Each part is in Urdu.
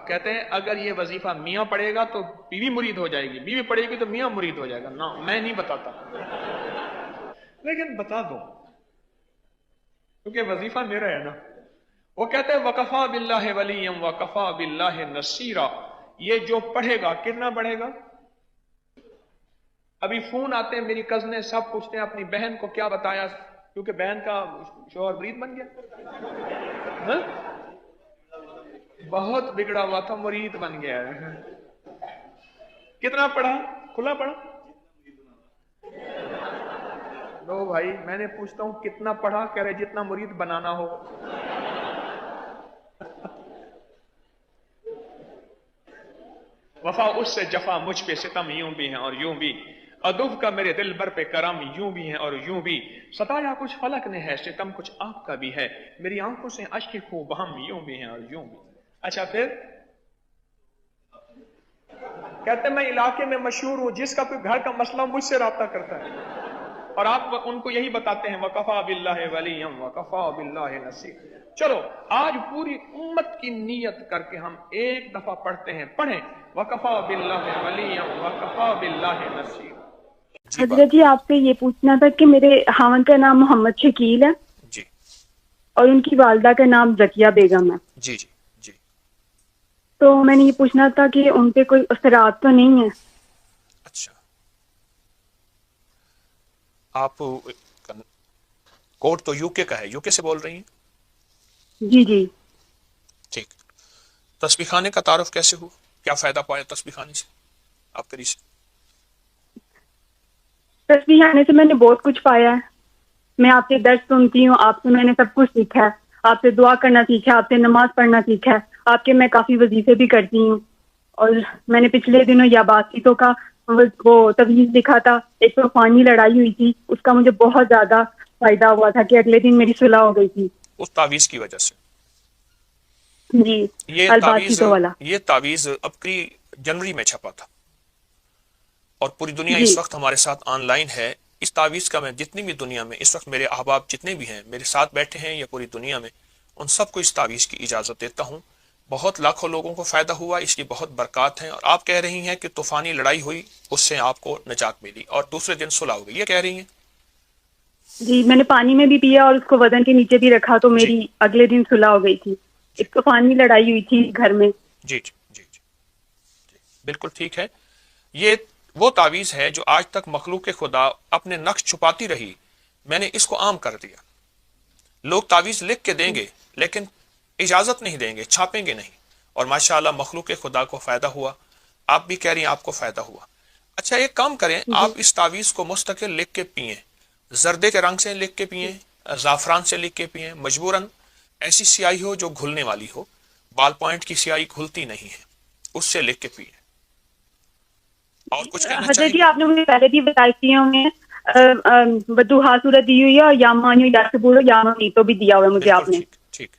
کہتے ہیں اگر یہ وظیفہ میاں پڑھے گا تو بیوی مرید ہو جائے گی، بیوی پڑھے گی تو میاں مرید ہو جائے گا. نہ میں نہیں بتاتا، لیکن بتا دو کیونکہ وظیفہ میرا ہے نا. وہ کہتے ہیں وَكَفَى بِاللَّهِ وَلِيًّا وَكَفَى بِاللَّهِ نَصِيرًا. یہ جو پڑھے گا کتنا پڑھے گا؟ ابھی فون آتے ہیں میری کزنیں سب پوچھتے ہیں اپنی بہن کو کیا بتایا، کیونکہ بہن کا شوہر مرید بن گیا. ہاں؟ بہت بگڑا ہوا تھا، مرید بن گیا ہے. کتنا پڑھا؟ کھلا پڑھا؟ لو بھائی میں نے پوچھتا ہوں کتنا پڑھا، کہہ رہے جتنا مرید بنانا ہو. وفا اس سے جفا مجھ پہ ستم یوں بھی ہیں اور یوں بھی، ادب کا میرے دل بر پہ کرم یوں بھی ہیں اور یوں بھی، ستایا کچھ فلک نے ہے ستم کچھ آپ کا بھی ہے، میری آنکھوں سے اشک خوب ہم یوں بھی ہیں اور یوں بھی. اچھا پھر کہتے ہیں میں علاقے میں مشہور ہوں، جس کا کوئی گھر کا مسئلہ مجھ سے رابطہ کرتا ہے، اور آپ ان کو یہی بتاتے ہیں وَكَفَى بِاللَّهِ وَلِيًّا وَكَفَى بِاللَّهِ نَصِيرًا. چلو آج پوری امت کی نیت کر کے ہم ایک دفعہ پڑھتے ہیں، پڑھیں وَكَفَى بِاللَّهِ وَلِيًّا وَكَفَى بِاللَّهِ نَصِيرًا. جی حضرت جی آپ سے یہ پوچھنا تھا کہ میرے خاوند کا نام محمد شکیل ہے جی اور ان کی والدہ کا نام زکیہ بیگم ہے. جی جی جی. تو میں نے یہ پوچھنا تھا کہ ان پہ کوئی اثرات تو نہیں ہے؟ اچھا آپ کوڈ تو یو کے کا ہے، یو کے سے بول رہی ہیں؟ جی جی. ٹھیک. تسبیح خانے کا تعارف کیسے ہوا؟ کیا فائدہ پایا تسبیح خانے سے آپ کری سے؟ تسبیح آنے سے میں نے بہت کچھ پایا ہے. میں آپ سے درس سنتی ہوں، آپ سے میں نے سب کچھ سیکھا ہے، آپ سے دعا کرنا سیکھا ہے، آپ سے نماز پڑھنا سیکھا ہے، آپ کے میں کافی وظیفے بھی کرتی ہوں. اور میں نے پچھلے دنوں یا باسیتوں کا وہ تویز لکھا تھا، ایک طوفانی لڑائی ہوئی تھی، اس کا مجھے بہت زیادہ فائدہ ہوا تھا کہ اگلے دن میری صلح ہو گئی تھی. اس تعویذ کی وجہ سے. جی یہ الباسیتوں والا. تعویذ اب کی جنوری میں چھپا تھا اور پوری دنیا جی اس وقت ہمارے ساتھ آن لائن ہے. اس تعویذ کا میں جتنی بھی دنیا میں اس وقت میرے احباب جتنے بھی ہیں میرے ساتھ بیٹھے ہیں یا پوری دنیا میں، ان سب کو اس تعویذ کی اجازت دیتا ہوں. بہت لاکھوں لوگوں کو فائدہ ہوا، اس کی بہت برکات ہیں. اور آپ کہہ رہی ہیں کہ طوفانی لڑائی ہوئی، اس سے آپ کو نجات ملی اور دوسرے دن صلح ہو گئی، یہ کہہ رہی ہیں؟ جی میں نے پانی میں بھی پیا اور اس کو بدن کے نیچے بھی رکھا تو جی میری اگلے دن صلح ہو گئی تھی. جی ایک طوفانی لڑائی ہوئی تھی گھر میں. جی جی جی جی بالکل ٹھیک ہے. یہ وہ تعویذ ہے جو آج تک مخلوق خدا اپنے نقش چھپاتی رہی، میں نے اس کو عام کر دیا. لوگ تعویذ لکھ کے دیں گے لیکن اجازت نہیں دیں گے، چھاپیں گے نہیں، اور ماشاءاللہ مخلوق خدا کو فائدہ ہوا. آپ بھی کہہ رہی ہیں آپ کو فائدہ ہوا. اچھا ایک کام کریں، جی آپ اس تعویذ کو مستقل لکھ کے پئیں، زردے کے رنگ سے لکھ کے پئیں، زعفران سے لکھ کے پئیں، مجبوراً ایسی سیاہی ہو جو گھلنے والی ہو. بال پوائنٹ کی سیاہی گھلتی نہیں ہے، اس سے لکھ کے پئیں. اور کچھ کہنا حضرت چاہیں جی گے؟ آپ نے مجھے پہلے بھی بتائی تھی ہمیں بدوہا صورت دی ہوئی ہے اور یاما یا سبورو یاما تو بھی دیا ہوا ہے مجھے بالکل آپ نے، ٹھیک ٹھیک.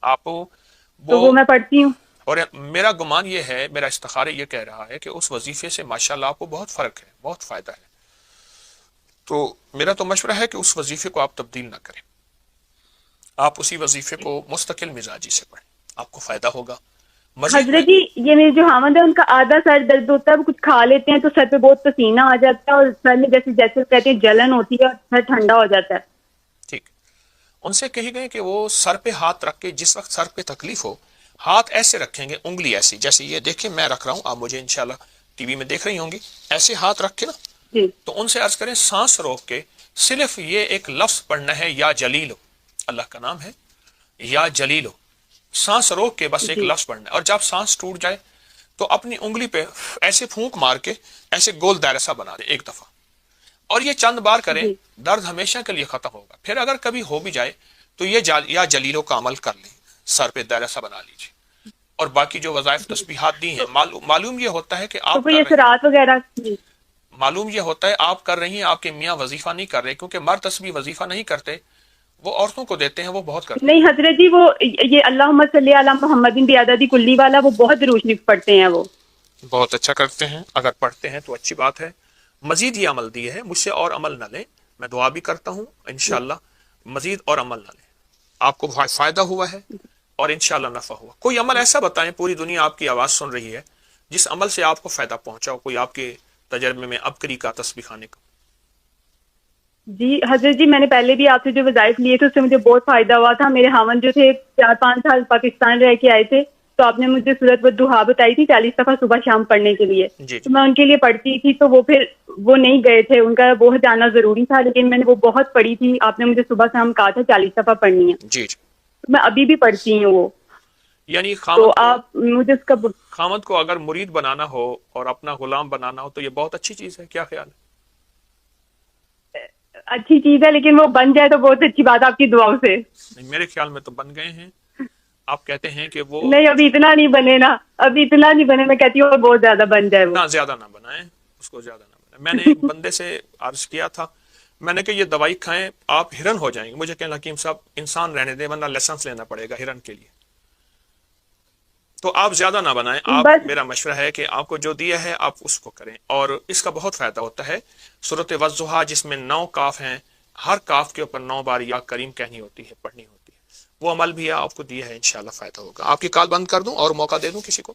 آپ تو وہ میں پڑھتی ہوں. اور میرا گمان یہ ہے، میرا استخارہ یہ کہہ رہا ہے کہ اس وظیفے سے ماشاءاللہ آپ کو بہت فرق ہے، بہت فائدہ ہے. تو میرا تو مشورہ ہے کہ اس وظیفے کو آپ تبدیل نہ کریں، آپ اسی وظیفے کو مستقل مزاجی سے پڑھیں، آپ کو فائدہ ہوگا. مزید میں حضرت جی یہ میرے جو خاوند ہے ان کا آدھا سر درد ہوتا ہے، وہ کچھ کھا لیتے ہیں تو سر پہ بہت پسینہ آ جاتا ہے اور سر میں جیسے جیسے کہتے ہیں جلن ہوتی ہے اور سر ٹھنڈا ہو جاتا ہے. ٹھیک، ان سے کہی گئے کہ وہ سر پہ ہاتھ رکھ کے، جس وقت سر پہ تکلیف ہو ہاتھ ایسے رکھیں گے، انگلی ایسی، جیسے یہ دیکھیں میں رکھ رہا ہوں، آپ مجھے انشاءاللہ ٹی وی میں دیکھ رہی ہوں گی، ایسے ہاتھ رکھ کے نا، جی تو ان سے عرض کریں سانس روک کے صرف یہ ایک لفظ پڑھنا ہے، یا جلیلو، اللہ کا نام ہے یا جلیلو. سانس روک کے بس ایک جی لفظ پڑھنا ہے، اور جب سانس ٹوٹ جائے تو اپنی انگلی پہ ایسے پھونک مار کے ایسے گول دائرہ سا بنا دے ایک دفعہ، اور یہ چند بار کریں، جی درد ہمیشہ کے لیے ختم ہوگا. پھر اگر کبھی ہو بھی جائے تو یہ یا جلیلو کا عمل کر لیں، سر پہ دائرہ سا بنا لیجیے. اور باقی جو وظائف تسبیحات دی ہیں، معلوم یہ ہوتا ہے کہ تو آپ کوئی کر رہے ہیں، اثرات وغیرہ؟ جی معلوم یہ ہوتا ہے آپ کر رہی ہیں، آپ کے میاں وظیفہ نہیں کر رہے، کیونکہ مرد تسبیح وظیفہ نہیں کرتے، وہ عورتوں کو دیتے ہیں، وہ بہت کرتے نہیں حضرت جی، وہ یہ اللہم صلی علی محمد بعدد کلی والا وہ بہت روشنی پڑھتے ہیں وہ. ہیں. بہت اچھا کرتے ہیں، اگر پڑھتے ہیں تو اچھی بات ہے. مزید یہ عمل دیے ہے، مجھ سے اور عمل نہ لیں، میں دعا بھی کرتا ہوں انشاءاللہ مزید اور عمل نہ لیں. آپ کو بہت فائدہ ہوا ہے اور انشاءاللہ نفع ہوا. کوئی عمل ایسا بتائیں، پوری دنیا آپ کی آواز سن رہی ہے، جس عمل سے آپ کو فائدہ پہنچا ہو، کوئی آپ کے تجربے میں ابکری کا تسبیح خانے کا. جی حضرت جی، میں نے پہلے بھی آپ سے جو وظائف لیے تھے اس سے مجھے بہت فائدہ ہوا تھا. میرے خاوند جو تھے 4-5 سال پاکستان رہ کے آئے تھے، تو آپ نے مجھے سورۃ والضحیٰ بتائی تھی 40 دفعہ صبح شام پڑھنے کے لیے. جی تو میں ان کے لیے پڑھتی تھی، تو وہ نہیں گئے تھے، ان کا وہ جانا ضروری تھا، لیکن میں نے وہ بہت پڑھی تھی. آپ نے مجھے صبح شام کہا تھا 40 دفعہ پڑھنی ہے. جی جی. میں ابھی بھی پڑھتی ہوں وہ. یعنی تو آپ مجھے اس کا خامد کو اگر مرید بنانا ہو اور اپنا غلام بنانا ہو تو یہ بہت اچھی چیز ہے. کیا خیال ہے؟ اچھی چیز ہے، لیکن وہ بن جائے تو بہت اچھی بات ہے آپ کی دعاؤں سے. میرے خیال میں تو بن گئے ہیں. آپ کہتے ہیں کہ وہ نہیں، ابھی اتنا نہیں بنے نا، ابھی اتنا نہیں بنے. میں کہتی ہوں بہت زیادہ بن جائے وہ. نہ زیادہ نہ بنائیں اس کو، زیادہ نہ بنائیں. میں نے ایک بندے سے عرض کیا تھا، میں نے کہ یہ دوائی کھائیں آپ ہرن ہو جائیں گے. مجھے کہنا حکیم صاحب انسان رہنے دیں ورنہ لائسنس لینا پڑے گا ہرن کے لیے. تو آپ زیادہ نہ بنائیں. آپ میرا مشورہ ہے کہ آپ کو جو دیا ہے آپ اس کو کریں، اور اس کا بہت فائدہ ہوتا ہے. سورۃ والضحیٰ جس میں 9 کاف ہیں، ہر کاف کے اوپر 9 بار یا کریم کہنی ہوتی ہے، پڑھنی ہوتی ہے. وہ عمل بھی آپ کو دیا ہے، انشاءاللہ فائدہ ہوگا. آپ کی کال بند کر دوں اور موقع دے دوں کسی کو؟